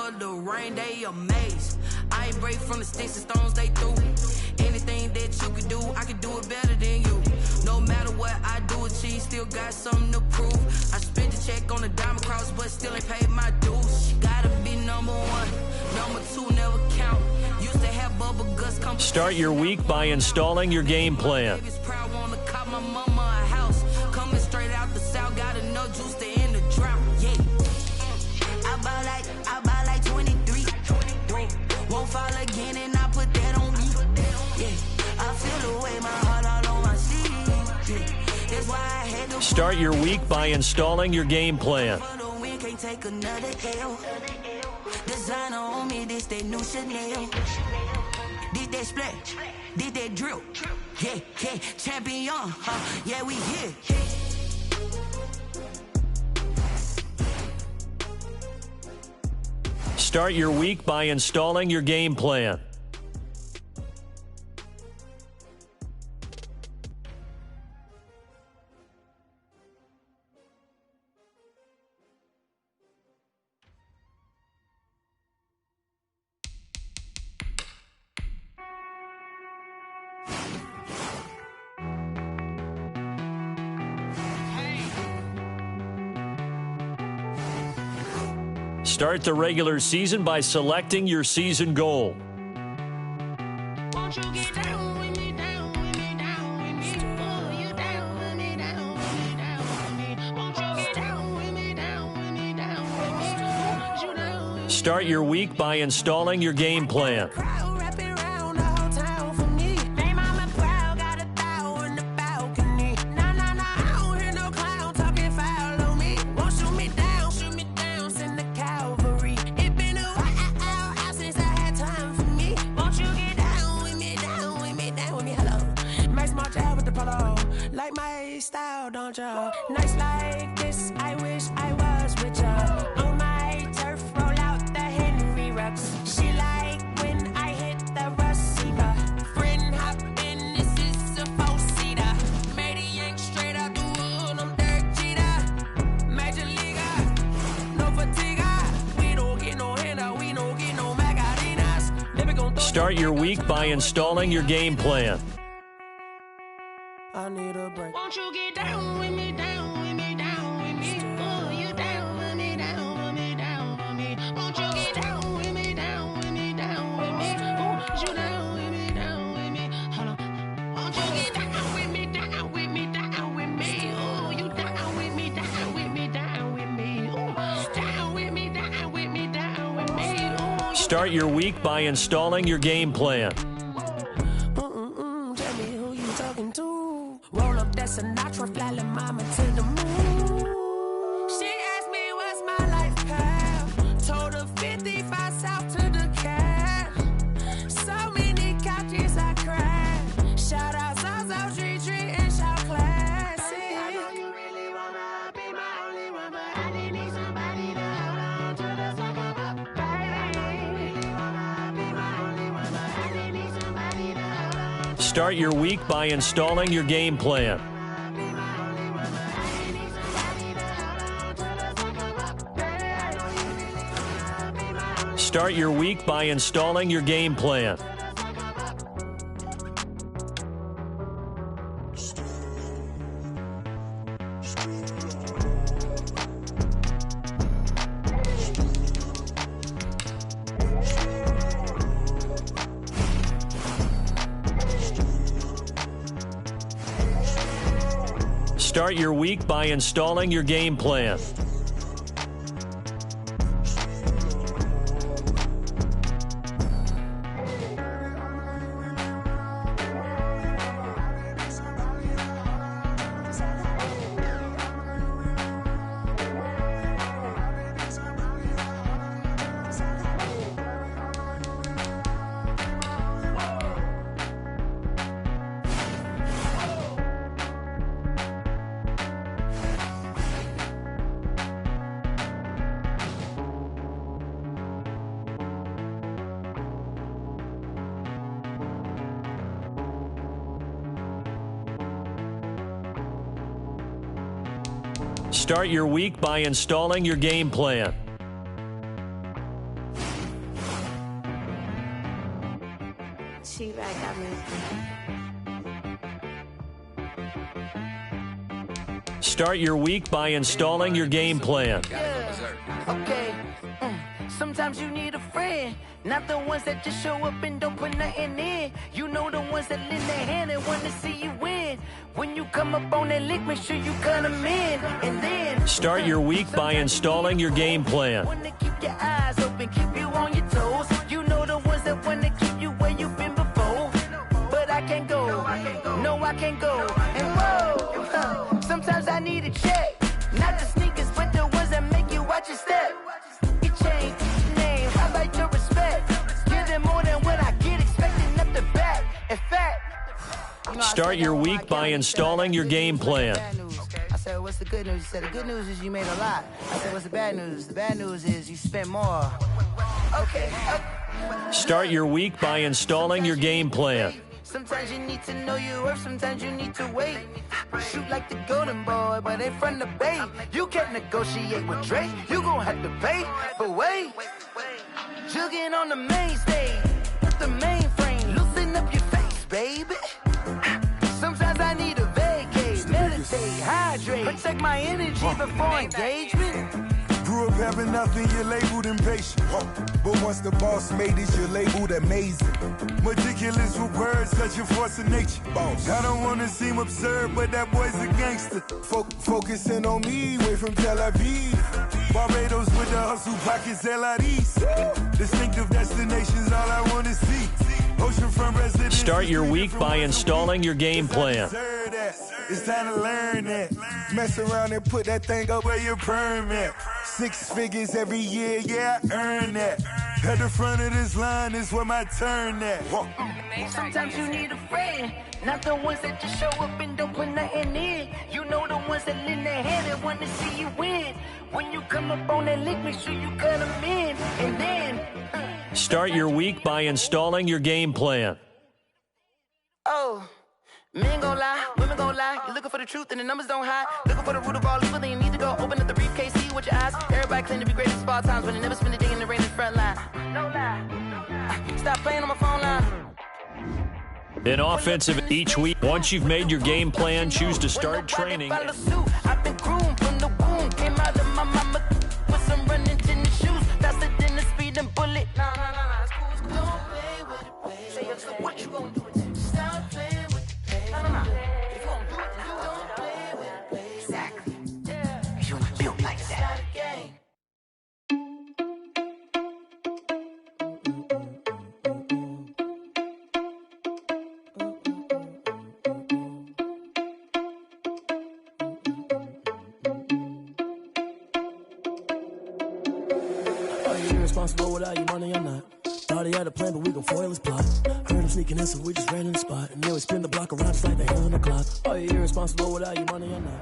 for the rain, they amazed. I ain't break from the sticks and stones they threw. Anything that you could do, I could do it better than you. No matter what I do achieve, still got something to prove. I spent the check on the diamond cross, but still ain't paid my dues. Gotta be number one, number two never count. Used to have bubble guts come. Start your week by installing your game plan. Proud, wanna cop my mama a house. Coming straight out the south, got enough juice to end the drought. Yeah. I buy like 23. Won't fall again and I put that on me. Yeah. I feel the way my heart all on my sleeve. Yeah. That's why I had to start your week by installing your game plan. Can't take another L. Designer on me, this that new Chanel. Did that splash, did that drill. Yeah, yeah, champion, yeah, we here. Start your week by installing your game plan. Start the regular season by selecting your season goal. Won't you get down with me, down with me, down with me? Oh, you down with me, down with me, down with me. Won't you get down with me, down with me, down with me? You down with me. Start your week by installing your game plan. Like my style, don't y'all? Nights like this, I wish I was with y'all. On my turf, roll out the Henry Rux. She like when I hit the receiver. Friend hop in, this is a four-seater. Made a yank straight out the wood, I'm Derek Jeter. Major leaguer, no fatigue. We don't get no handout, we don't get no Magarinas. Start your week by installing your game plan. I need a break. Won't you get down with me, down with me, down with me? Oh, you down with me, down with me, down with me. Won't you get down with me, down with me, down with me? Oh, you down with me, down with me? Hold on. Won't you get down with me, down with me, down with me? Oh, you down with me, down with me, down with me? Oh, down with me, down with me, down with me? Oh, start your week by installing your game plan. Tell me who you talking to. Roll up that Sinatra, fly la mama to the moon. She asked me what's my life path. Told her 55 south to the cab. So many couches I cried. Shout out South Street and shout classic. I know you really wanna be my only one, but I didn't need somebody to hold on to the second up. Baby, really wanna be my only one, but I didn't need somebody to hold on. Start your week by installing your game plan. Start your week by installing your game plan. Start your week by installing your game plan. Start your week by installing your game plan. She back at me. Start your week by installing your game plan. Okay. Sometimes you need a friend, not the ones that just show up and don't put nothing in. You know the ones that lend their hand and want to see you win. When you come up on that lick, make sure you cut them in. And then start your week by installing your game plan. Want to keep your eyes open, keep you on your toes. You know the ones that want to keep you where you've been before. But I can't go, no, I can't go. And whoa, sometimes I need a check. Not the sneakers, but the ones that make you watch your step. It changed name, highlight your respect. Give them more than what I get, expecting up the back. In fact, start your week by installing your game plan. I said, what's the good news? He said, the good news is you made a lot. I said, what's the bad news? The bad news is you spent more. Okay. Start your week by installing your game plan. Sometimes you need to know your worth, sometimes you need to wait. Shoot like the golden boy, but ain't from the bay. You can't negotiate with Drake, you gon' have to pay. But wait, jugging on the main stage, with the mainframe, loosen up your face, baby. Sometimes I need a vacate, meditate, hydrate, protect my energy before engagement. Grew up having nothing, you're labeled impatient. But once the boss made it, you're labeled amazing. Meticulous with words, such a force of nature. Boss. I don't wanna seem absurd, but that boy's a gangster. Focusing on me, way from Tel Aviv. Barbados with the hustle pockets, LIDs. Distinctive destinations, all I wanna see. Oceanfront residents. Start your week by installing your game plan. It's time to learn that. Mess around and put that thing up where your permit. 6 figures every year, yeah, I earn that. At the front of this line is where my turn at. Sometimes you need a friend, not the ones that just show up and don't put nothing in. You know the ones that lend their hand and want to see you win. When you come up on that lick, make sure you cut them in. And then start your week by installing your game plan. Oh, men gon' lie, women gon' lie. You're looking for the truth and the numbers don't hide. Looking for the root of all evil, then you need to go open up the briefcase, see with your eyes. Everybody claim to be great at small times, but they never spend a day in the rain in the front line. No lie. Stop playing on my phone line. In offensive each week, once you've made your game plan, choose to start training. I've been groomed from the womb, came out of my mama with some running tennis shoes, faster than the speeding bullet. Nah, it's cool. Don't play with it, baby. Say, what you gonna do? Stop playing with it, baby. Nah. If you gonna do it, then don't play with it, baby. Exactly. Yeah. You ain't built like that. Irresponsible without your money or not. Thought he had a plan, but we gon' foil his plot. Heard him sneaking in, so we just ran in the spot. And then we spin the block around just like the hell on the clock. Are you irresponsible without your money or not?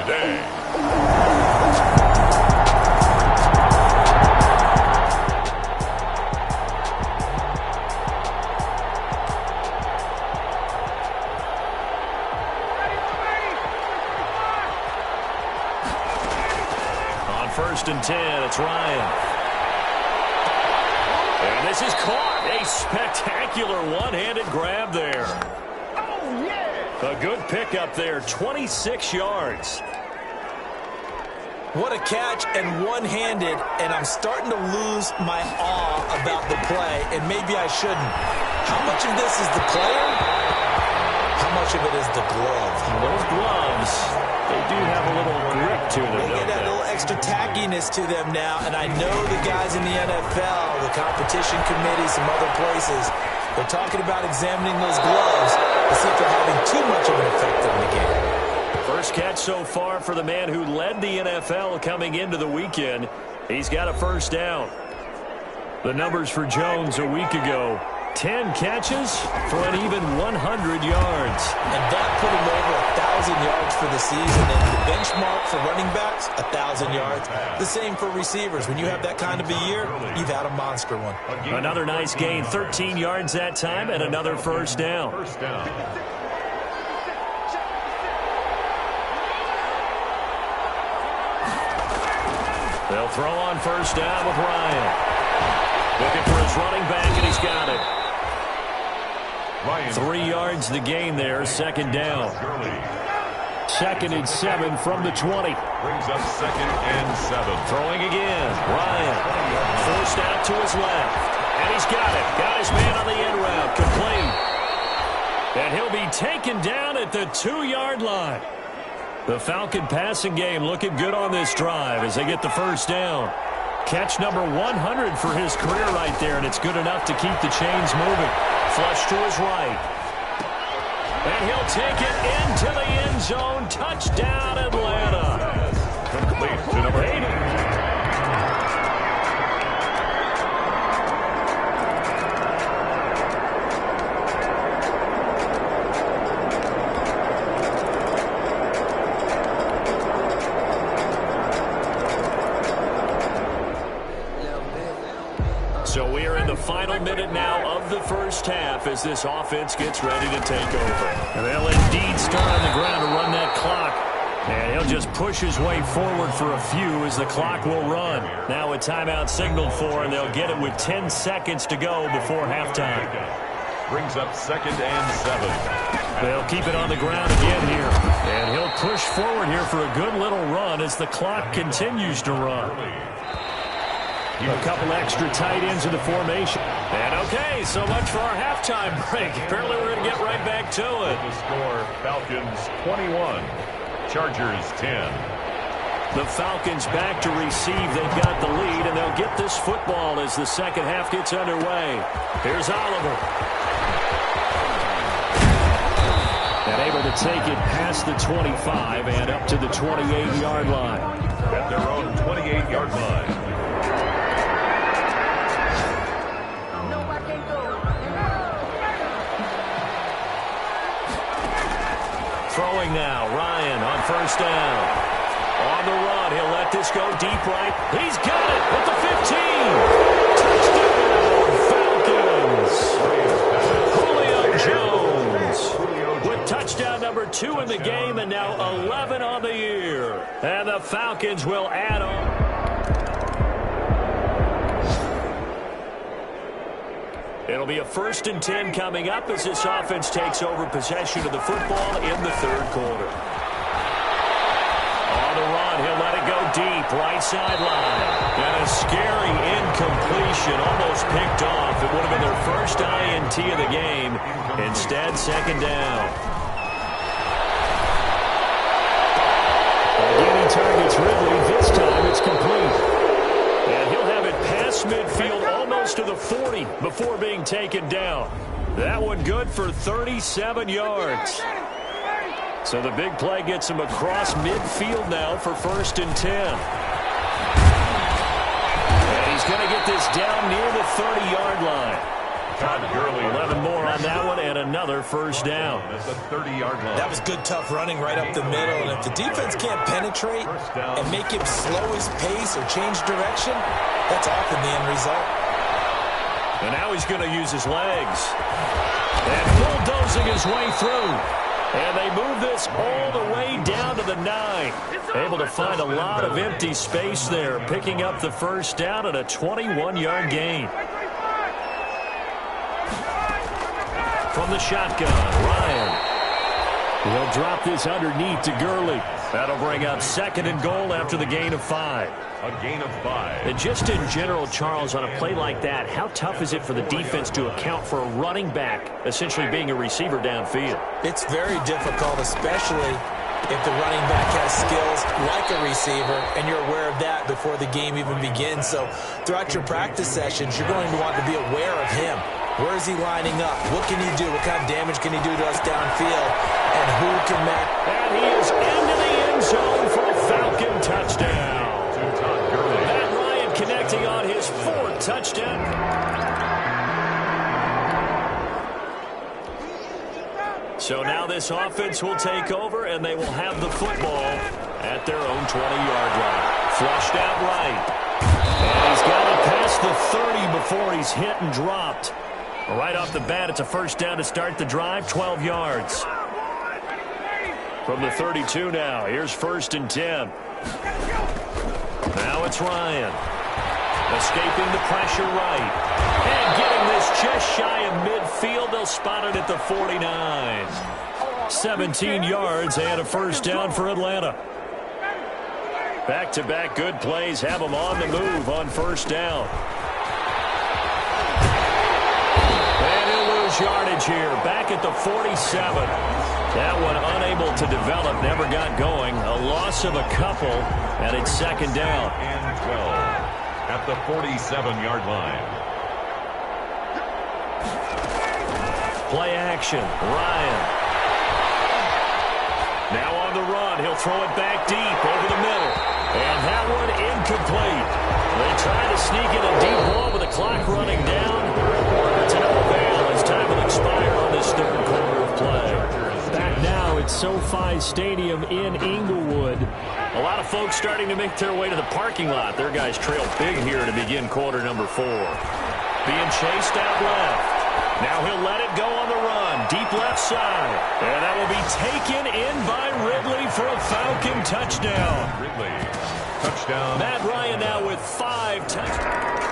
Today. First and 10, it's Ryan. And this is caught. A spectacular one-handed grab there. Oh, yeah! A good pickup there, 26 yards. What a catch and one-handed, and I'm starting to lose my awe about the play, and maybe I shouldn't. How much of this is the player? How much of it is the glove? Those gloves, they do have a little grip to them. They get that little extra tackiness to them now, and I know the guys in the NFL, the competition committee, some other places, they're talking about examining those gloves to see if they're having too much of an effect on the game. First catch so far for the man who led the NFL coming into the weekend. He's got a first down. The numbers for Jones a week ago. 10 catches for an even 100 yards. And that put him over 1,000 yards for the season. And the benchmark for running backs, 1,000 yards. The same for receivers. When you have that kind of a year, you've had a monster one. Another nice gain, 13 yards that time, and another first down. They'll throw on first down with Ryan. Looking for his running back, and he's got it. 3 yards the gain there, second down. 2nd and 7 from the 20. Brings up 2nd and 7. Throwing again. Ryan forced out to his left. And he's got it. Got his man on the end route. Complete. And he'll be taken down at the 2-yard line. The Falcon passing game looking good on this drive as they get the first down. Catch number 100 for his career right there, and it's good enough to keep the chains moving. Flush to his right. And he'll take it into the end zone. Touchdown, Atlanta. Complete to number 80. So we are in the final minute now of the first half as this offense gets ready to take over. And they'll indeed start on the ground to run that clock. And he'll just push his way forward for a few as the clock will run. Now a timeout signaled for, and they'll get it with 10 seconds to go before halftime. Brings up 2nd and 7. They'll keep it on the ground again here. And he'll push forward here for a good little run as the clock continues to run. A couple extra tight ends in the formation. And okay, so much for our halftime break. Apparently we're going to get right back to it. The score, Falcons 21, Chargers 10. The Falcons back to receive. They've got the lead, and they'll get this football as the second half gets underway. Here's Oliver. And able to take it past the 25 and up to the 28-yard line. At their own 28-yard line. Throwing now, Ryan on first down. On the run, he'll let this go deep right. He's got it at the 15. Touchdown, Falcons. Julio Jones with touchdown number 2 in the game and now 11 on the year. And the Falcons will add on. It'll be a 1st and 10 coming up as this offense takes over possession of the football in the 3rd quarter. On the run, he'll let it go deep, right sideline. And a scary incompletion, almost picked off. It would have been their first INT of the game. Instead, 2nd down. Again, he targets Ridley. This time, it's complete. And he'll have it past midfield almost to the 40 before being taken down. That one good for 37 yards. So the big play gets him across midfield now for 1st and 10. And he's going to get this down near the 30-yard line. 11 more on that one and another first down. That's a 30-yard line. That was good, tough running right up the middle. And if the defense can't penetrate and make him slow his pace or change direction, that's often the end result. And now he's going to use his legs. And bulldozing his way through. And they move this all the way down to the 9. Able to find a lot of empty space there, picking up the first down at a 21-yard gain. From the shotgun, Ryan. He'll drop this underneath to Gurley. That'll bring up 2nd and goal after the gain of 5. A gain of 5. And just in general, Charles, on a play like that, how tough is it for the defense to account for a running back essentially being a receiver downfield? It's very difficult, especially if the running back has skills like a receiver, and you're aware of that before the game even begins. So throughout your practice sessions, you're going to want to be aware of him. Where is he lining up? What can he do? What kind of damage can he do to us downfield? And who can match? And he is into the end zone for a Falcon touchdown. Matt Ryan connecting on his 4th touchdown. So now this offense will take over, and they will have the football at their own 20-yard line. Flushed out right. And he's got it past the 30 before he's hit and dropped. Right off the bat, it's a first down to start the drive, 12 yards. From the 32 now, here's 1st and 10. Now it's Ryan. Escaping the pressure right. And getting this just shy of midfield. They'll spot it at the 49. 17 yards and a 1st down for Atlanta. Back-to-back good plays have them on the move on 1st down. And he'll lose yardage here. Back at the 47. That one unable to develop, never got going. A loss of a couple, and it's 2nd down. And 12 at the 47-yard line. Play action. Ryan. Now on the run. He'll throw it back deep over the middle. And that one incomplete. They try to sneak in a deep ball with the clock running down. To no avail as time will expire on this 3rd quarter of play. Back now at SoFi Stadium in Inglewood. A lot of folks starting to make their way to the parking lot. Their guys trail big here to begin quarter number 4. Being chased out left. Now he'll let it go on the run. Deep left side. And that will be taken in by Ridley for a Falcon touchdown. Ridley, touchdown. Matt Ryan now with 5 touchdowns.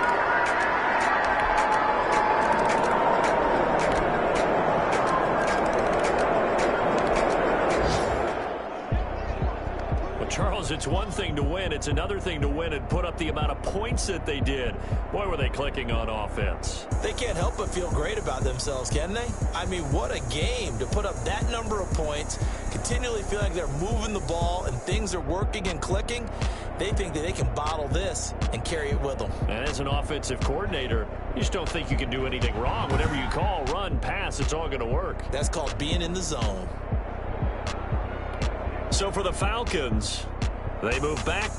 Charles, it's one thing to win. It's another thing to win and put up the amount of points that they did. Boy, were they clicking on offense. They can't help but feel great about themselves, can they? I mean, what a game to put up that number of points, continually feel like they're moving the ball and things are working and clicking. They think that they can bottle this and carry it with them. And as an offensive coordinator, you just don't think you can do anything wrong. Whatever you call, run, pass, it's all going to work. That's called being in the zone. So for the Falcons, they move back.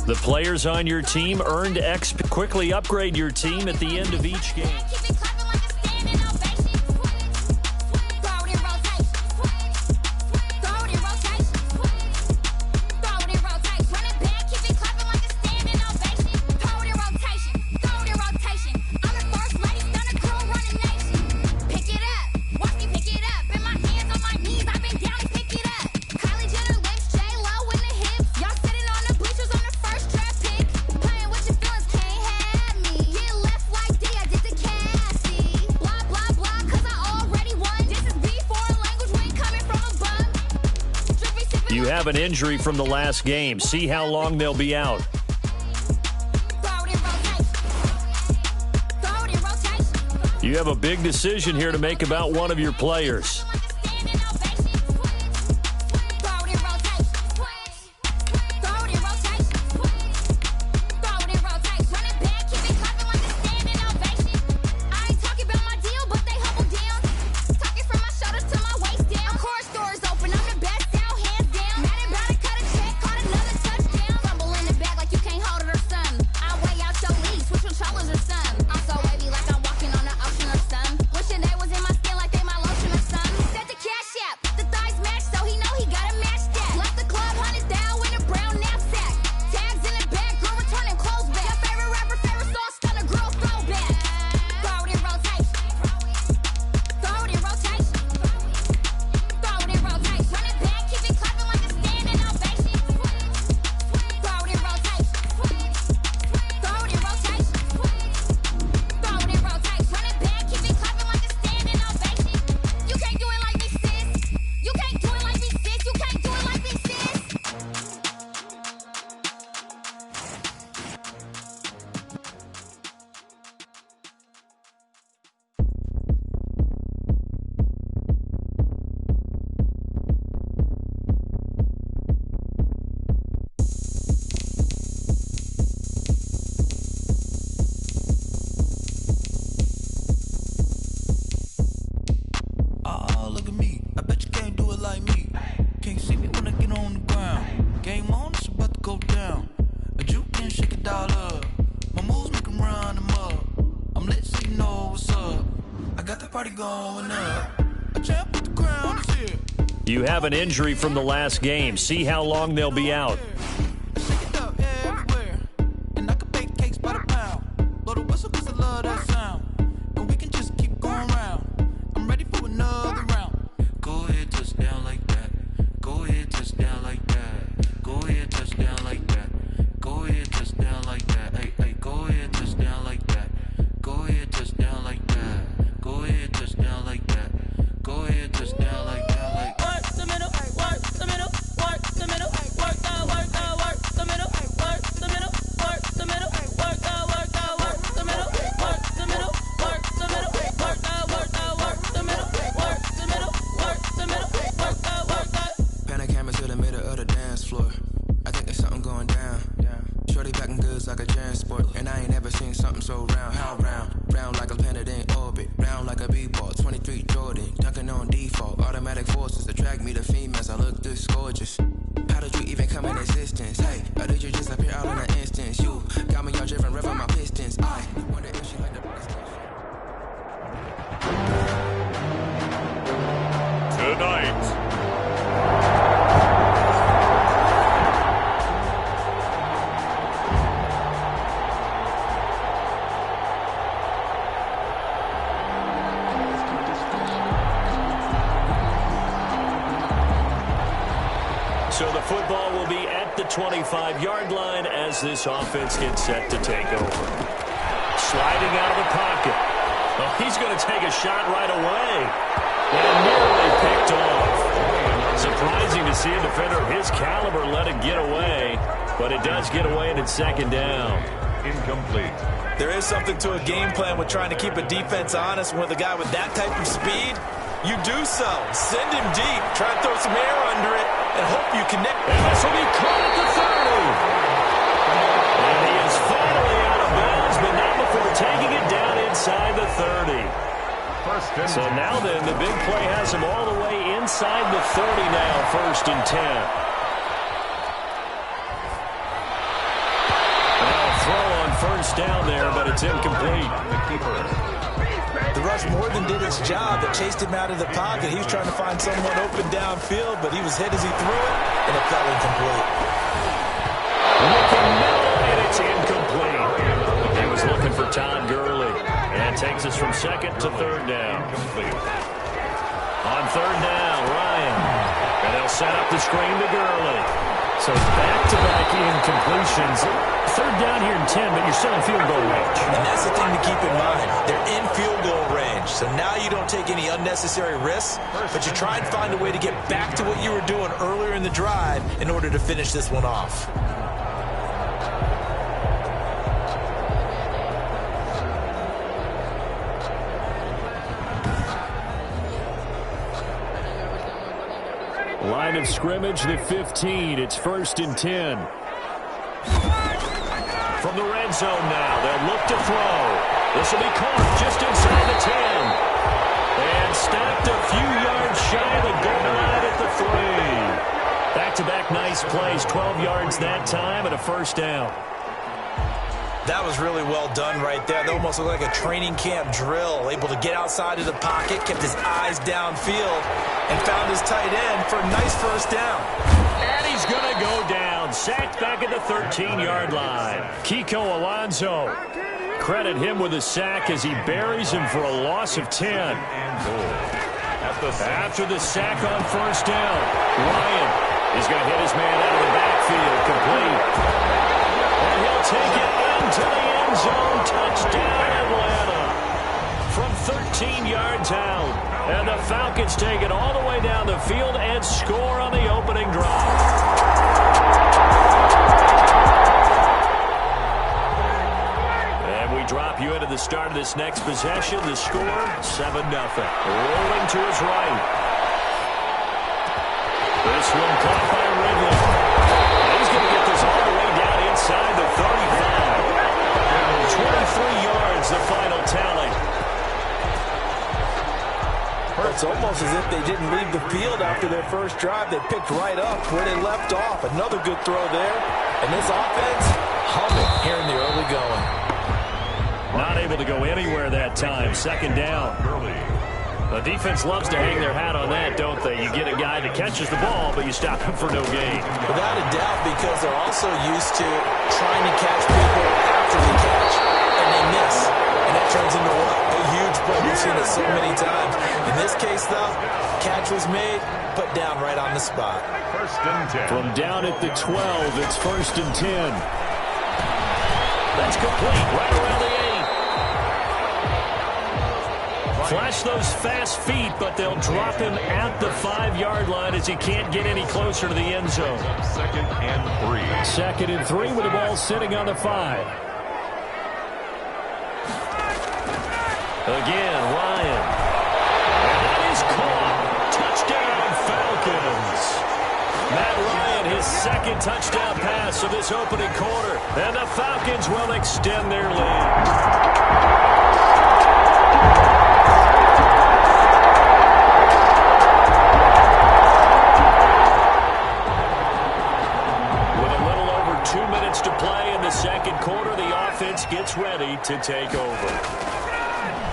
The players on your team earned XP. Quickly upgrade your team at the end of each game. You have an injury from the last game. See how long they'll be out. You have a big decision here to make about one of your players. Party going up. A champ You have an injury from the last game. See how long they'll be out. So the football will be at the 25-yard line as this offense gets set to take over. Sliding out of the pocket. Oh, he's going to take a shot right away. And nearly picked off. Surprising to see a defender of his caliber let it get away. But it does get away and it's second down. Incomplete. There is something to a game plan with trying to keep a defense honest. With a guy with that type of speed, you do so. Send him deep. Try to throw some air under it and hope you connect. And this will be caught at the 30. And he is finally out of bounds, but not before taking it down inside the 30. So now then, the big play has him all the way inside the 30 now, 1st and 10. Now a throw on 1st down there, but it's incomplete. The rush more than did its job. It chased him out of the pocket. He was trying to find someone open downfield, but he was hit as he threw it, and it fell incomplete. Looking middle, and it's incomplete. He was looking for Todd Gurley. And takes us from 2nd to 3rd down. On 3rd down, Ryan. And they'll set up the screen to Gurley. So back-to-back incompletions. 3rd down here in 10, but you're still in field goal range. And that's the thing to keep in mind. They're in field goal range. So now you don't take any unnecessary risks, but you try and find a way to get back to what you were doing earlier in the drive in order to finish this one off. Line of scrimmage, the 15. It's 1st and 10. From the red zone now, they'll look to throw. This will be caught just inside the 10. And stopped a few yards shy of the goal line at the 3. Back-to-back nice plays, 12 yards that time and a 1st down. That was really well done right there. That almost looked like a training camp drill. Able to get outside of the pocket, kept his eyes downfield, and found his tight end for a nice 1st down. And he's going to go down. Sacked back at the 13-yard line. Kiko Alonso. Credit him with a sack as he buries him for a loss of 10. After the sack on 1st down, Ryan is going to hit his man out of the backfield. Complete. And he'll take it into the end zone. Touchdown, Atlanta. From 13 yards out. And the Falcons take it all the way down the field and score on the opening drive. And we drop you into the start of this next possession. The score, 7-0. Rolling to his right. This one caught by Ridley. He's going to get this all the way down inside the 35. 23 yards, the final tally. It's almost as if they didn't leave the field after their first drive. They picked right up where they left off. Another good throw there. And this offense, humming here in the early going. Not able to go anywhere that time. 2nd down. The defense loves to hang their hat on that, don't they? You get a guy that catches the ball, but you stop him for no gain. Without a doubt, because they're also used to trying to catch people after they catch, and they miss. And that turns into what? A huge play. We've seen it so many times. In this case, though, catch was made, put down right on the spot. First and 10. From down at the 12, it's first and 10. That's complete right around the 8. Flash those fast feet, but they'll drop him at the 5-yard line as he can't get any closer to the end zone. Second and 3. Second and 3 with the ball sitting on the 5. Again, Ryan. And that is caught. Touchdown, Falcons. Matt Ryan, his second touchdown pass of this opening quarter. And the Falcons will extend their lead. To play in the second quarter, the offense gets ready to take over.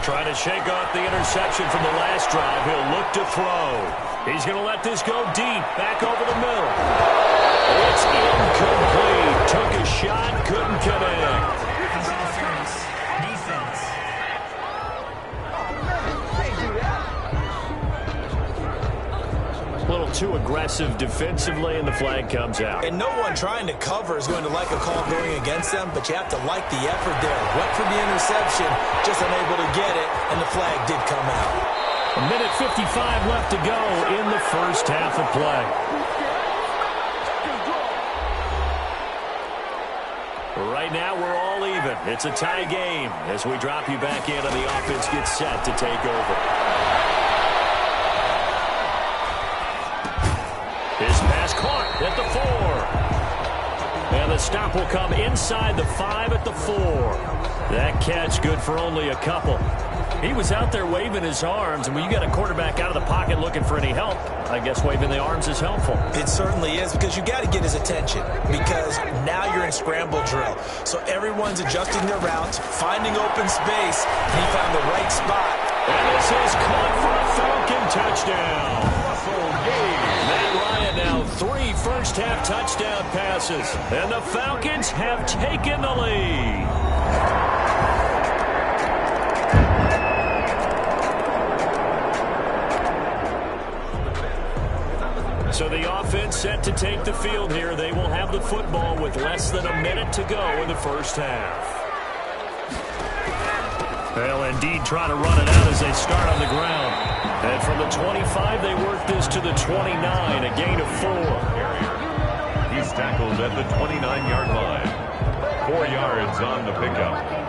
Trying to shake off the interception from the last drive. He'll look to throw. He's going to let this go deep, back over the middle. It's incomplete. Took a shot, couldn't connect. A little too aggressive defensively, and the flag comes out. And no one trying to cover is going to like a call going against them, but you have to like the effort there. Went for the interception, just unable to get it, and the flag did come out. A minute 55 left to go in the first half of play. Right now, we're all even. It's a tie game as we drop you back in and the offense gets set to take over. His pass caught at the 4. And the stop will come inside the 5 at the 4. That catch good for only a couple. He was out there waving his arms, and when you got a quarterback out of the pocket looking for any help, I guess waving the arms is helpful. It certainly is, because you got to get his attention, because now you're in scramble drill. So everyone's adjusting their routes, finding open space, and he found the right spot. And this is caught for a Falcon touchdown. Matt Ryan now 3 first-half touchdown passes, and the Falcons have taken the lead. So the offense set to take the field here. They will have the football with less than a minute to go in the first half. They'll indeed try to run it out as they start on the ground. And from the 25, they work this to the 29, a gain of 4. He's tackled at the 29-yard line. 4 yards on the pickup.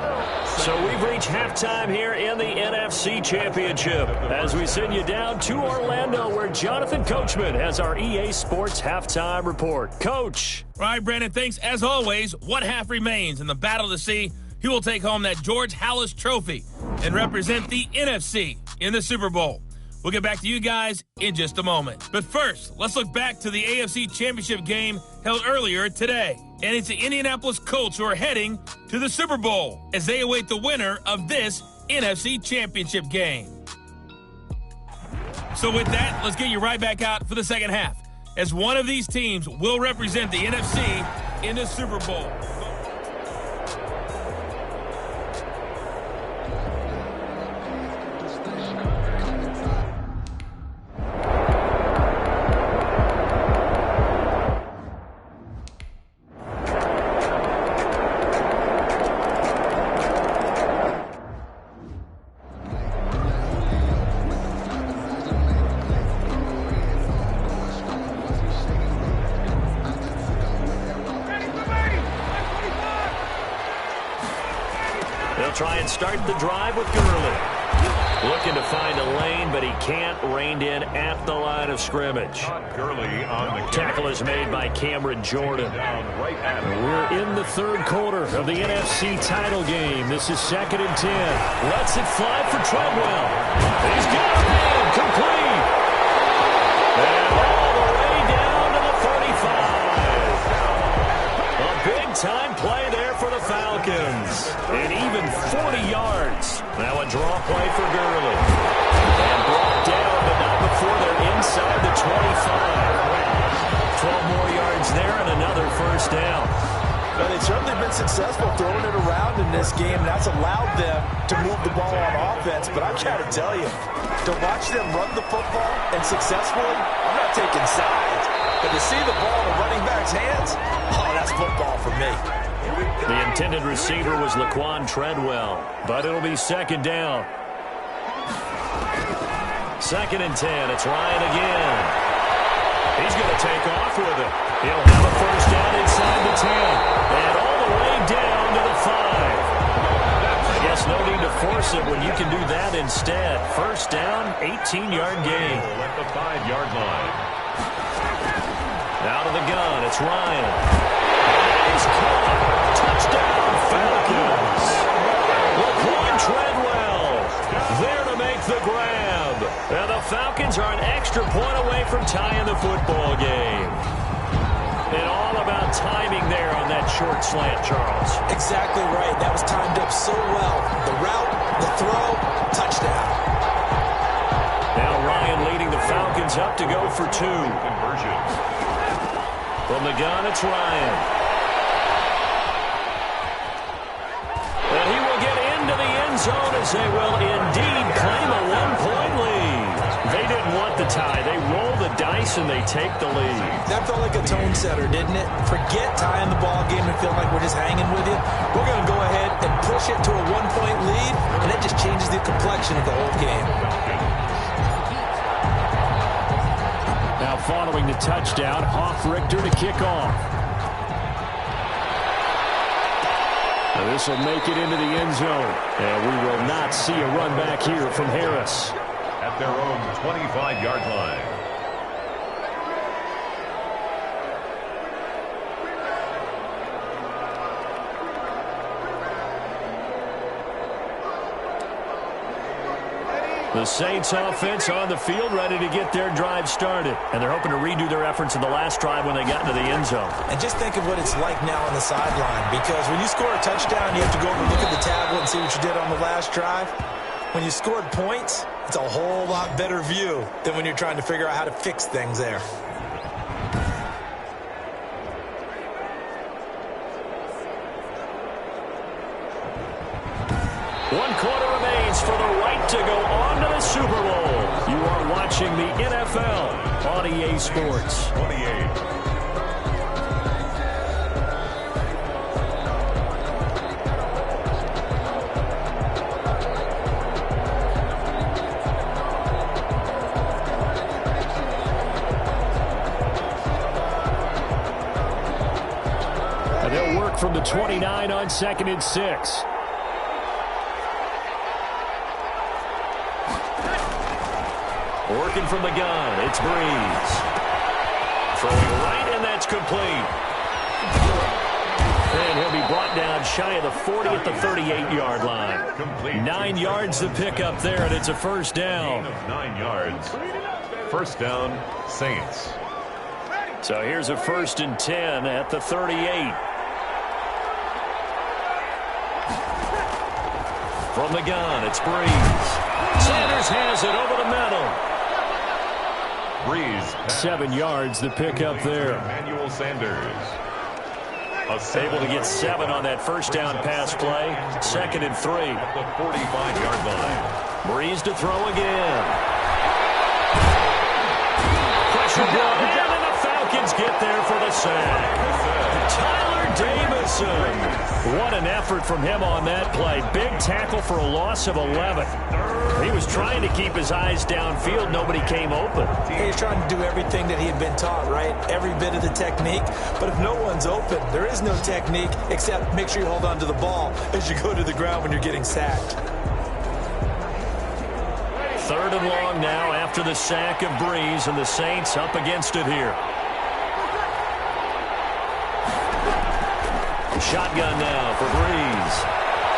So we've reached halftime here in the NFC Championship as we send you down to Orlando where Jonathan Coachman has our EA Sports Halftime Report. Coach. All right, Brandon, thanks. As always, one half remains in the battle to see who will take home that George Halas Trophy and represent the NFC in the Super Bowl. We'll get back to you guys in just a moment. But first, let's look back to the AFC Championship game held earlier today. And it's the Indianapolis Colts who are heading to the Super Bowl as they await the winner of this NFC Championship game. So with that, let's get you right back out for the second half, as one of these teams will represent the NFC in the Super Bowl. Try and start the drive with Gurley. Looking to find a lane, but he can't. Reined in at the line of scrimmage. Gurley on the tackle is made by Cameron Jordan. We're in the third quarter of the NFC title game. This is 2nd and 10. Lets it fly for Treadwell. He's got a man complete. And all the way down to the 35. A big-time play there for the Falcons. And even 40 yards. Now a draw play for Gurley. And Well, they've certainly been successful throwing it around in this game, and that's allowed them to move the ball on offense. But I've got to tell you, to watch them run the football and successfully, I'm not taking sides, but to see the ball in the running back's hands, oh, that's football for me. The intended receiver was Laquan Treadwell, but it'll be second down. 2nd and 10. It's Ryan again. He's going to take off with it. He'll have a first down inside the 10 and all the way down to the 5. I guess no need to force it when you can do that instead. First down, 18-yard gain. At the 5-yard line. Out of the gun, it's Ryan. He's caught. Touchdown, Falcons. Laquan Treadwell there to make the grab. And the Falcons are an extra point away from tying the football game. And all about timing there on that short slant, Charles. Exactly right. That was timed up so well. The route, the throw, touchdown. Now Ryan leading the Falcons up to go for 2. Conversion. From the gun, it's Ryan. And he will get into the end zone as they will indeed claim a 1-point lead. They didn't want the tie. They roll the dice and they take the lead. That felt like a tone setter, didn't it? Forget tying the ball game and feeling like we're just hanging with you. We're going to go ahead and push it to a 1-point lead, and it just changes the complexion of the whole game. Now following the touchdown, Hoff-Richter to kick off. And this will make it into the end zone. And we will not see a run back here from Harris. At their own 25-yard line. The Saints offense on the field ready to get their drive started. And they're hoping to redo their efforts in the last drive when they got into the end zone. And just think of what it's like now on the sideline. Because when you score a touchdown, you have to go over and look at the tablet and see what you did on the last drive. When you scored points, it's a whole lot better view than when you're trying to figure out how to fix things there. One quarter remains for the right to go on to the Super Bowl. You are watching the NFL on EA Sports. 28. And they'll work from the 29 on 2nd and 6. Working from the gun, it's Breeze. Throwing right, and that's complete. And he'll be brought down shy of the 40 at the 38-yard line. Complete. 9 yards to pick up there, and it's a first down. Gain of 9 yards. First down, Saints. So here's a 1st and 10 at the 38. From the gun, it's Breeze. Sanders has it over the middle. Breeze. 7 yards to pick up there. Emmanuel Sanders. Able to get 7 on that first down pass play. 2nd and 3. At the 45-yard line. Breeze to throw again. Pressure brought in, and the Falcons get there for the sack. Tyler Davison. What an effort from him on that play. Big tackle for a loss of 11. He was trying to keep his eyes downfield. Nobody came open. He's trying to do everything that he had been taught, right? Every bit of the technique. But if no one's open, there is no technique except make sure you hold on to the ball as you go to the ground when you're getting sacked. 3rd and long now after the sack of Breeze, and the Saints up against it here. Shotgun now for Breeze.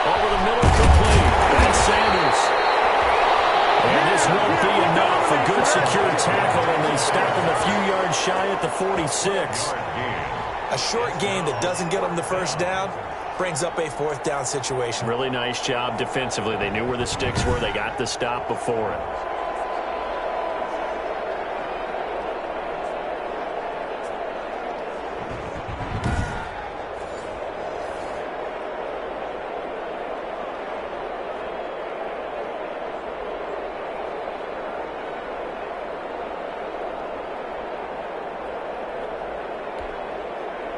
Over the middle, complete. That's Sanders. And this won't be enough. A good secure tackle, and they stop him a few yards shy at the 46. A short gain that doesn't get them the first down brings up a 4th down situation. Really nice job defensively. They knew where the sticks were. They got the stop before it.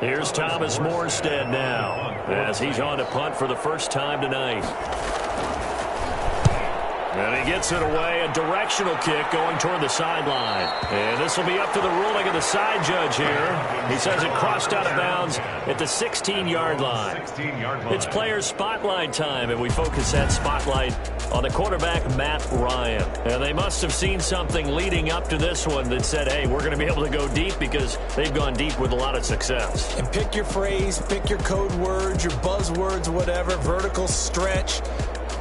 Here's Thomas Morstead now as he's on to punt for the first time tonight. And he gets it away, a directional kick going toward the sideline. And this will be up to the ruling of the side judge here. He says it crossed out of bounds at the 16-yard line. It's player spotlight time, and we focus that spotlight on the quarterback, Matt Ryan. And they must have seen something leading up to this one that said, hey, we're going to be able to go deep because they've gone deep with a lot of success. And pick your phrase, pick your code words, your buzzwords, whatever, vertical stretch,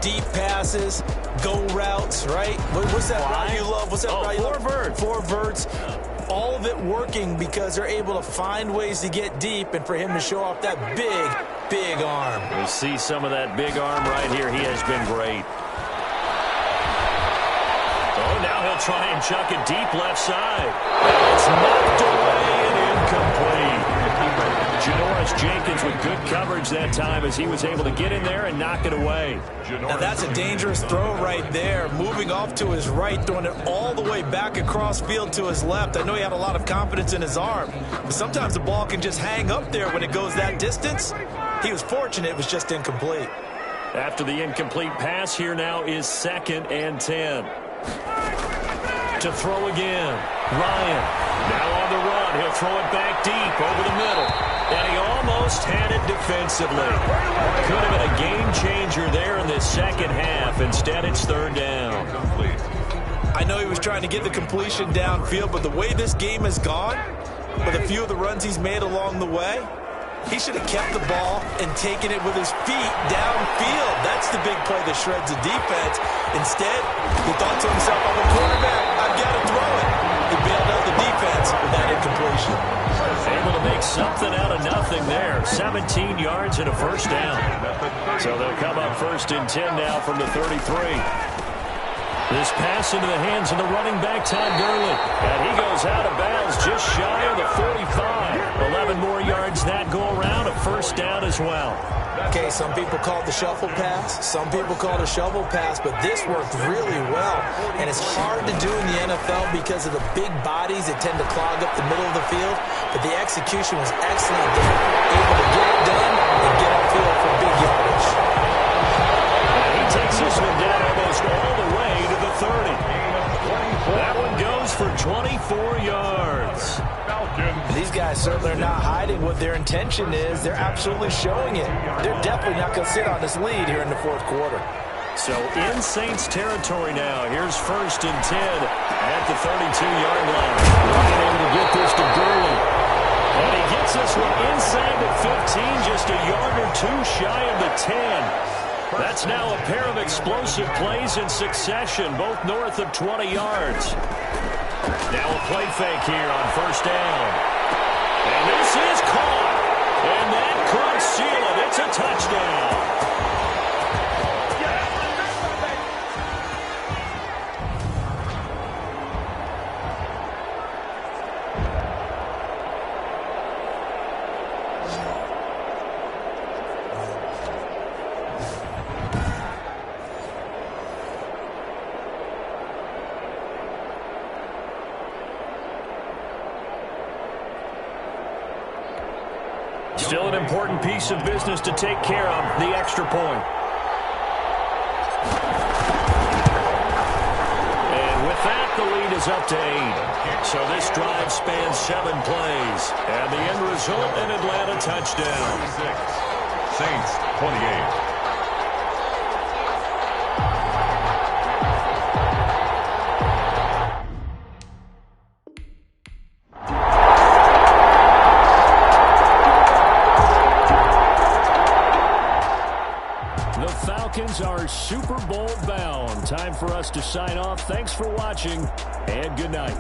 deep passes, go routes, right? What's that route you love? What's that route you love? Four verts. All of it working because they're able to find ways to get deep and for him to show off that big arm. We'll see some of that big arm right here. He has been great. Oh, now he'll try and chuck it deep left side. It's knocked away and incomplete. Janoris Jenkins with good coverage that time as he was able to get in there and knock it away. Now that's a dangerous throw right there. Moving off to his right, throwing it all the way back across field to his left. I know he had a lot of confidence in his arm, but sometimes the ball can just hang up there when it goes that distance. He was fortunate it was just incomplete. After the incomplete pass, here now is 2nd and 10. To throw again. Ryan now on the run. He'll throw it back deep over the middle. And he almost had it defensively. Could have been a game changer there in this second half. Instead, it's 3rd down. I know he was trying to get the completion downfield, but the way this game has gone, with a few of the runs he's made along the way, he should have kept the ball and taken it with his feet downfield. That's the big play that shreds the defense. Instead, he thought to himself, I'm a quarterback, I've got to throw it. He bailed out the defense with that incompletion. Able to make something out of nothing there. 17 yards and a 1st down. So they'll come up 1st and 10 now from the 33. This pass into the hands of the running back, Todd Gurley. And he goes out of bounds just shy of the 45. 11 more yards that go around, a 1st down as well. Okay, some people call it the shuffle pass. Some people call it a shovel pass, but this worked really well. And it's hard to do in the NFL because of the big bodies that tend to clog up the middle of the field. But the execution was excellent there. Able to get it done and get upfield for big yardage. And he takes this one down almost all the way to the 30. That one goes for 24 yards. These guys certainly are not hiding what their intention is. They're absolutely showing it. They're definitely not going to sit on this lead here in the 4th quarter. So in Saints territory now. Here's 1st and 10 at the 32-yard line. Ryan able to get this to Gurley. And he gets this one inside the 15, just a yard or two shy of the 10. That's now a pair of explosive plays in succession, both north of 20 yards. Now a play fake here on 1st down. And this is caught. And that could seal it. It's a touchdown. Still an important piece of business to take care of, the extra point. And with that, the lead is up to 8. So this drive spans 7 plays. And the end result, an Atlanta touchdown. Saints 28. Falcons are Super Bowl bound. Time for us to sign off. Thanks for watching, and good night.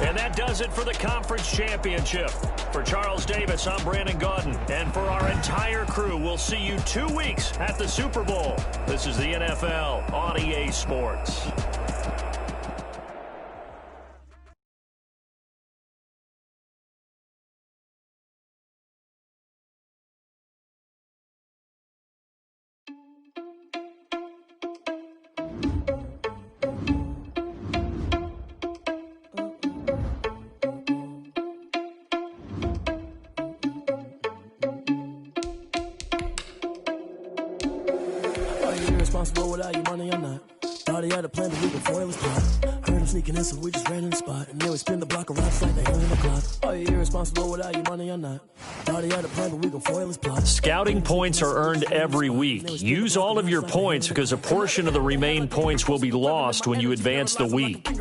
And that does it for the conference championship. For Charles Davis, I'm Brandon Gaudin. And for our entire crew, we'll see you 2 weeks at the Super Bowl. This is the NFL on EA Sports. you irresponsible without your money or not? Thought he had a plan, but we can foil his plot. Heard him sneaking in, so we just ran in the spot. And then we spin the block around just like the hand in the clock. Are you irresponsible without your money or not? Thought he had a plan, but we can foil his plot. Scouting points are earned every week. Use all of your points because a portion of the remaining points will be lost when you advance the week. Take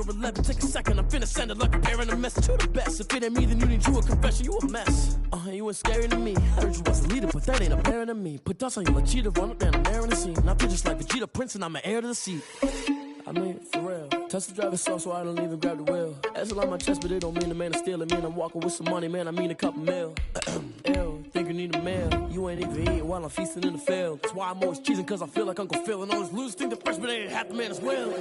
a second, I'm finna send it like a bear in a mess to the best. If it ain't me, then you need you a confession, you a mess. You ain't scary to me. Heard you was a leader, but that ain't apparent to me. Put dust on you like cheetah, run up down the air in the scene. I feel just like Vegeta Prince and I'm an heir to the seat. I mean, for real. Touch the driver's soft so I don't even grab the wheel. That's on my chest, but it don't mean the man is stealing. Man, I'm walking with some money, man, I mean a couple mil. Ew, think you need a meal. You ain't even eating while I'm feasting in the field. That's why I'm always cheesing, cause I feel like Uncle Phil. And all those losers think the freshman ain't half the man as well.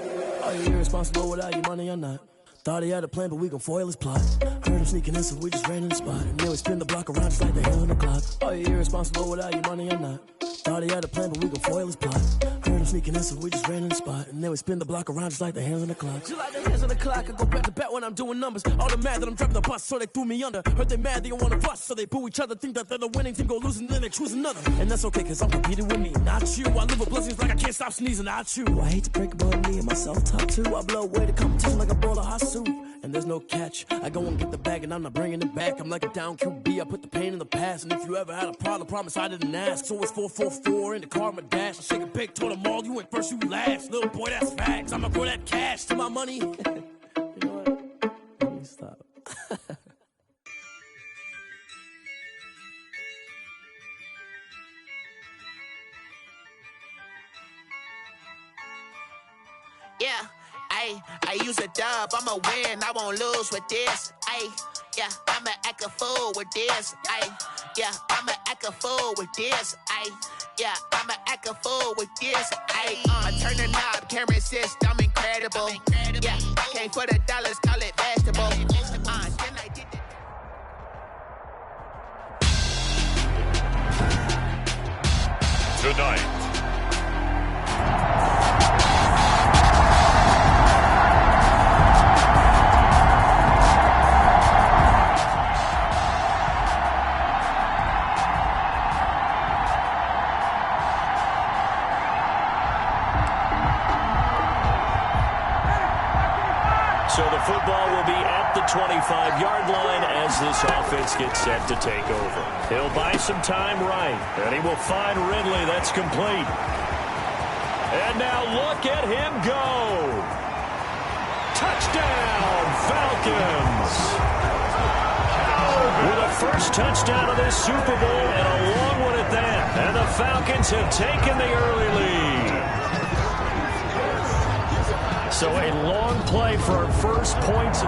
Are you irresponsible without your money or not? Thought he had a plan, but we gon' foil his plot. Heard him sneaking in, so we just ran in the spot. And then we spin the block around just like the hand on the clock. Are you irresponsible without your money or not? Thought he had a plan, but we gon' foil his plot. Heard him sneaking in, so we just ran in the spot. And then we spin the block around just like the hands on the clock. Just like the hands on the clock, I go back to back when I'm doing numbers. All the mad that I'm driving the bus, so they threw me under. Heard they mad, they don't wanna bust, so they boo each other. Think that they're the winning team, go losing, then they choose another. And that's okay, cause I'm competing with me, not you. I live with blessings like I can't stop sneezing, not you. I hate to break about me and my self-talk too. I blow away the competition like a bowl of hot soup. And there's no catch. I go and get the bag and I'm not bringing it back. I'm like a down QB. I put the pain in the past. And if you ever had a problem, promise I didn't ask. So it's 4-4-4 in the car, my dash. I shake a big, told them all, you went first, you last. Little boy, that's facts. I'ma throw that cash to my money. You know what? Let me stop. Yeah. I use a dub, I'ma win, I won't lose with this. Yeah, I'ma act a fool with this. Yeah, I'ma act a fool with this. Yeah, I'ma act a fool with this. I turn the knob, camera assist, I'm incredible. Yeah, came for the dollars, call it vegetable. Then I did it. Tonight. So the football will be at the 25-yard line as this offense gets set to take over. He'll buy some time right, and he will find Ridley. That's complete. And now look at him go. Touchdown, Falcons. With a first touchdown of this Super Bowl and a long one at that. And the Falcons have taken the early lead. So a long play for our first points.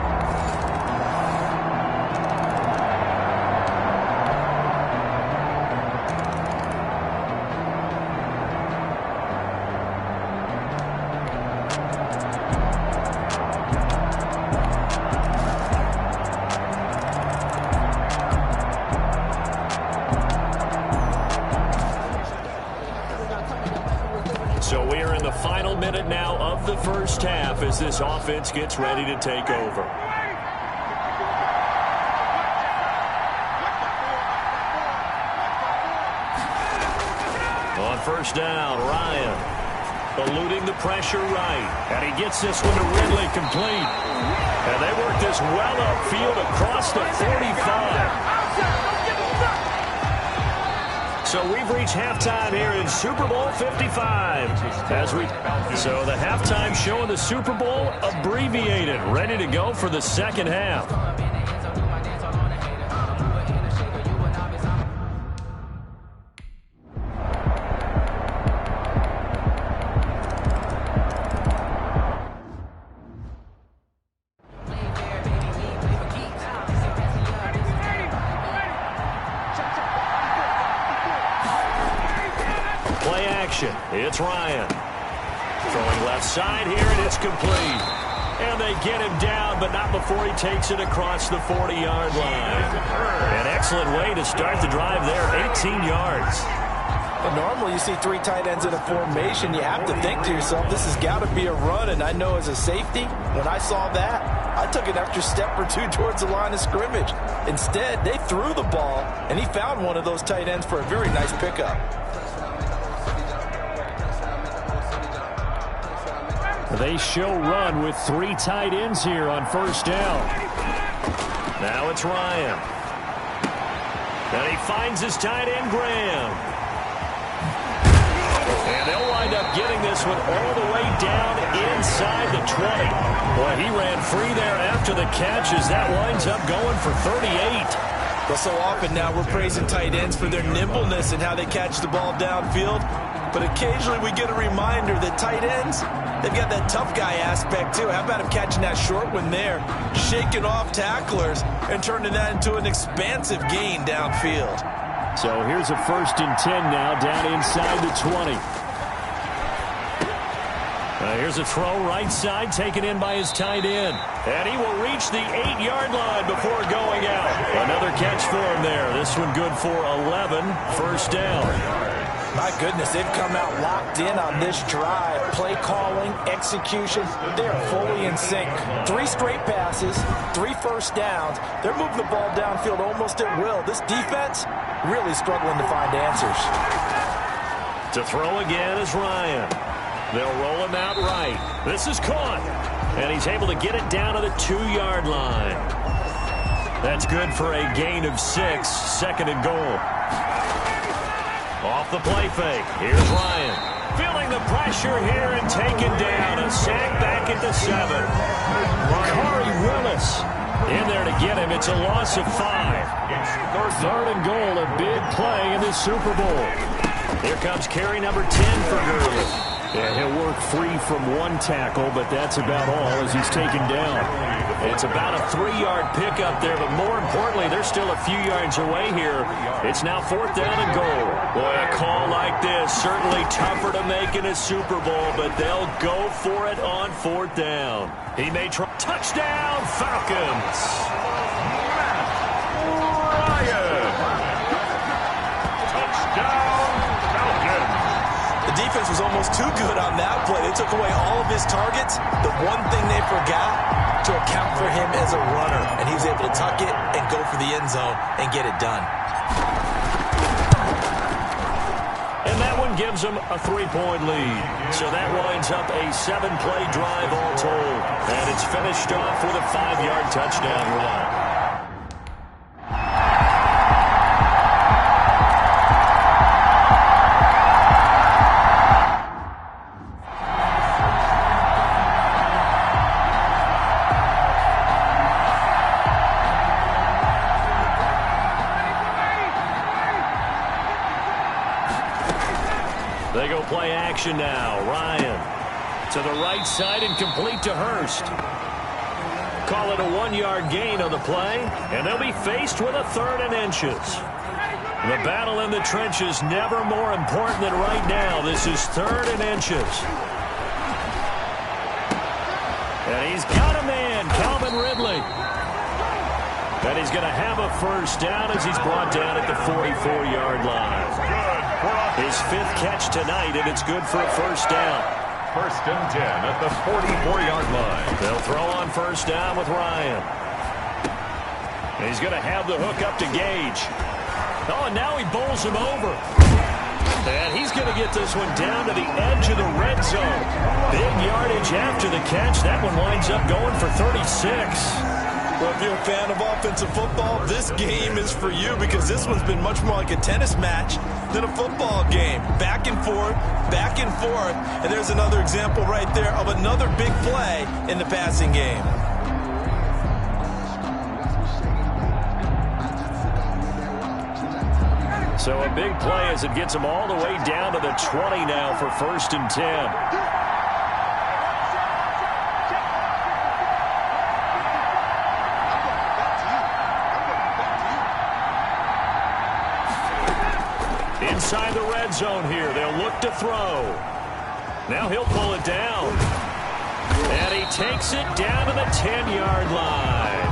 So we are in the final minute now of the first half as this offense gets ready to take over. On first down, Ryan eluding the pressure right. And he gets this one to Ridley complete. And they work this well upfield across the 45. So we've reached halftime here in Super Bowl 55. So the halftime show of the Super Bowl abbreviated, ready to go for the second half. Play action. It's Ryan. Throwing left side here, and it's complete. And they get him down, but not before he takes it across the 40-yard line. An excellent way to start the drive there, 18 yards. But normally you see three tight ends in a formation. You have to think to yourself, this has got to be a run. And I know as a safety, when I saw that, I took an extra step or two towards the line of scrimmage. Instead, they threw the ball, and he found one of those tight ends for a very nice pickup. They show run with 3 tight ends here on first down. Now it's Ryan. And he finds his tight end, Graham. And they'll wind up getting this one all the way down inside the 20. Boy, he ran free there after the catch as that winds up going for 38. Well, so often now we're praising tight ends for their nimbleness and how they catch the ball downfield. But occasionally we get a reminder that tight ends, they've got that tough guy aspect too. How about him catching that short one there, shaking off tacklers, and turning that into an expansive gain downfield. So here's a 1st and 10 now down inside the 20. Here's a throw right side taken in by his tight end. And he will reach the 8-yard line before going out. Another catch for him there. This one good for 11. First down. My goodness, they've come out locked in on this drive. Play calling, execution, they're fully in sync. 3 straight passes, 3 first downs. They're moving the ball downfield almost at will. This defense really struggling to find answers. To throw again is Ryan. They'll roll him out right. This is caught. And he's able to get it down to the 2-yard line. That's good for a gain of 6. 2nd and goal. Off the play fake. Here's Ryan. Feeling the pressure here and taken down. A sack back at the 7. Corey Willis in there to get him. It's a loss of 5. 3rd and goal, a big play in this Super Bowl. Here comes carry number 10 for Gurley. Yeah, he'll work free from 1 tackle, but that's about all as he's taken down. It's about a 3-yard pickup there, but more importantly, they're still a few yards away here. It's now 4th down and goal. Boy, a call like this, certainly tougher to make in a Super Bowl, but they'll go for it on 4th down. He may try. Touchdown, Falcons! The defense was almost too good on that play. They took away all of his targets. The one thing they forgot, to account for him as a runner. And he was able to tuck it and go for the end zone and get it done. And that one gives them a 3-point lead. So that winds up a 7-play drive all told. And it's finished off with a 5-yard touchdown run. They go play action now. Ryan to the right side and complete to Hurst. Call it a 1-yard gain on the play, and they'll be faced with a 3rd and inches. The battle in the trenches never more important than right now. This is 3rd and inches. And he's got a man, Calvin Ridley. And he's going to have a first down as he's brought down at the 44-yard line. His 5th catch tonight, and it's good for a first down. 1st and 10 at the 44-yard line. They'll throw on first down with Ryan. And he's going to have the hook up to Gage. Oh, and now he bowls him over. And he's going to get this one down to the edge of the red zone. Big yardage after the catch. That one winds up going for 36. Well, if you're a fan of offensive football, this game is for you because this one's been much more like a tennis match than a football game. Back and forth, and there's another example right there of another big play in the passing game. So a big play as it gets them all the way down to the 20 now for 1st and 10. Inside the red zone here. They'll look to throw. Now he'll pull it down. And he takes it down to the 10-yard line.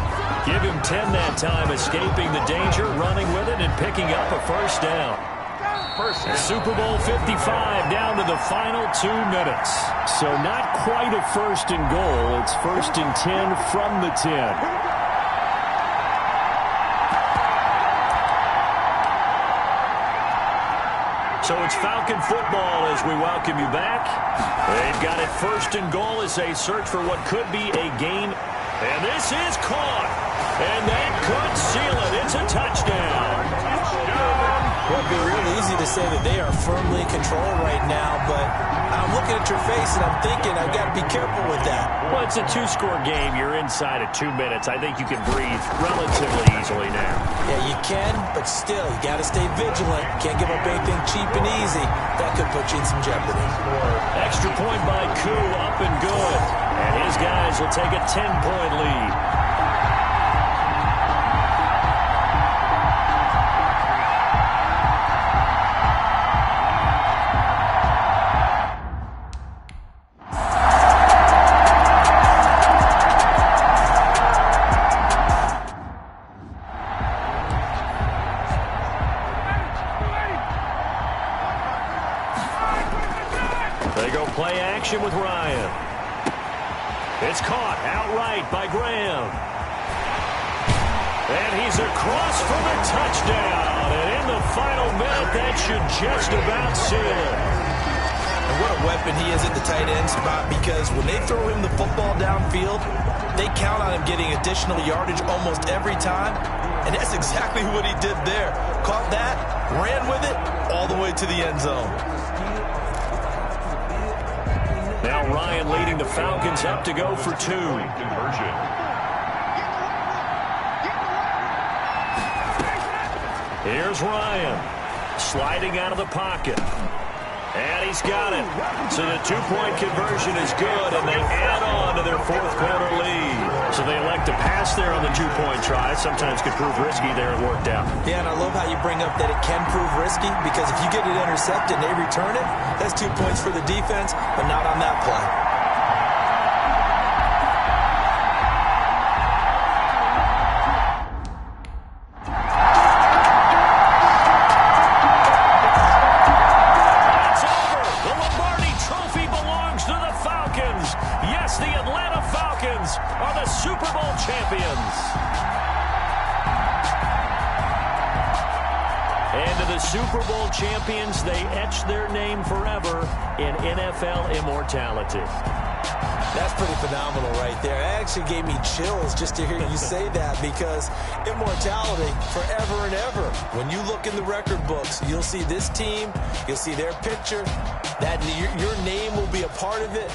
Give him 10 that time, escaping the danger, running with it, and picking up a first down. Super Bowl 55 down to the final 2 minutes. So not quite a 1st and goal. It's 1st and 10 from the 10. So it's Falcon football as we welcome you back. They've got it first and goal as they search for what could be a game. And this is caught. And that could seal it. It's a touchdown. Well, it'd be real easy to say that they are firmly in control right now, but I'm looking at your face and I'm thinking I've got to be careful with that. Well, it's a two-score game. You're inside of 2 minutes. I think you can breathe relatively easily now. Yeah, you can, but still, you got to stay vigilant. Can't give up anything cheap and easy. That could put you in some jeopardy. Extra point by Koo, up and good. And his guys will take a 10-point lead. With Ryan. It's caught outright by Graham. And he's across for the touchdown. And in the final minute, that should just about seal it. And what a weapon he is at the tight end spot, because when they throw him the football downfield, they count on him getting additional yardage almost every time. And that's exactly what he did there. Caught that, ran with it, all the way to the end zone. Now Ryan leading the Falcons up to go for 2. Conversion. Here's Ryan sliding out of the pocket. And he's got it. So the 2-point conversion is good, and they add on to their fourth-quarter lead. So they elect to pass there on the 2-point try. Sometimes could prove risky there. It worked out. Yeah, and I love how you bring up that it can prove risky, because if you get it intercepted and they return it, that's 2 points for the defense, but not on that play. Super Bowl champions, they etch their name forever in NFL immortality. That's pretty phenomenal right there. It actually gave me chills just to hear you say that, because immortality forever and ever. When you look in the record books, you'll see this team, you'll see their picture, that your name will be a part of it.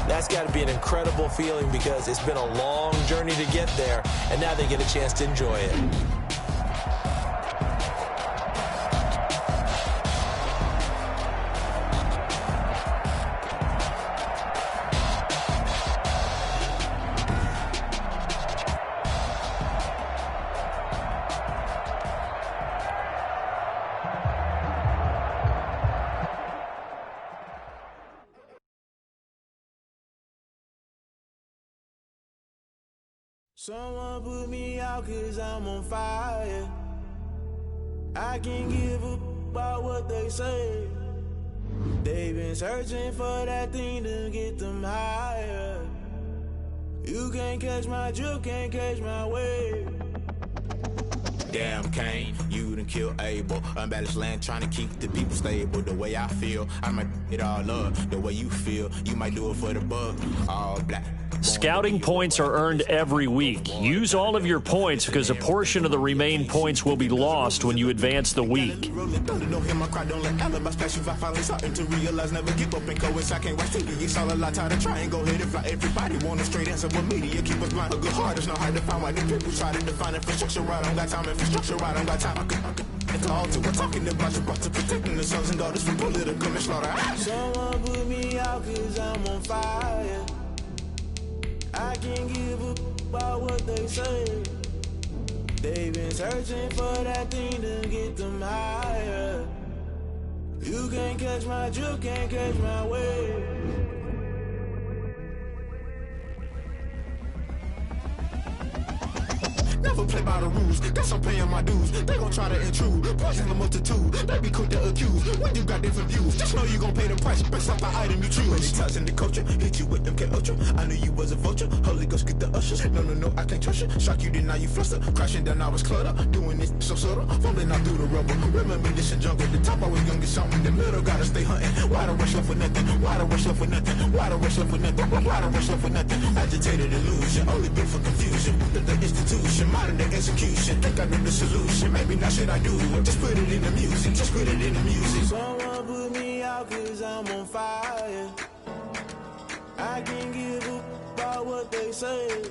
That's got to be an incredible feeling, because it's been a long journey to get there, and now they get a chance to enjoy it. Someone put me out 'cause I'm on fire. I can't give up about what they say. They've been searching for that thing to get them higher. You can't catch my drift, can't catch my wave. Damn, Kane, you done killed Abel. Unbalanced land, trying to keep the people stable. The way I feel, I might it all up. The way you feel, you might do it for the buck. All black. Scouting points are earned every week. Use all of your points, because a portion of the remaining points will be lost when you advance the week. Everybody want a straight answer with media. Keep us blind. A good heart is not hard to find. Why the people try to define infrastructure right? I don't got time. Infrastructure right? I don't got time. We're talking about you, about to protecting the sons and daughters from political slaughter. Someone put me out 'cause I'm on fire. I can't give up about what they say. They've been searching for that thing to get them higher. You can't catch my drift, can't catch my wave. Never play by the rules, guess I'm paying my dues. They gon' try to intrude, poison the multitude. They be quick to accuse, when you got different views. Just know you gon' pay the price based off the item you choose. Many times in the culture, hit you with them K-Ultra. I knew you was a vulture. Holy Ghost get the ushers. No, I can't trust you. Shock you, then now you fluster. Crashing down, I was cluttered. Doing this so subtle. Falling out through the rubble. Remember this in jungle. The top I was young and something. The middle gotta stay hunting. Why the rush left for nothing? Why the rush left for nothing? Why the rush left for nothing? Why the rush left for nothing? Agitated illusion. Only built for confusion. The institution. Modern day execution. Think I know the solution. Maybe not shit I do. Just put it in the music. Just put it in the music. Someone put me out cause I'm on fire. I can't give up about what they say.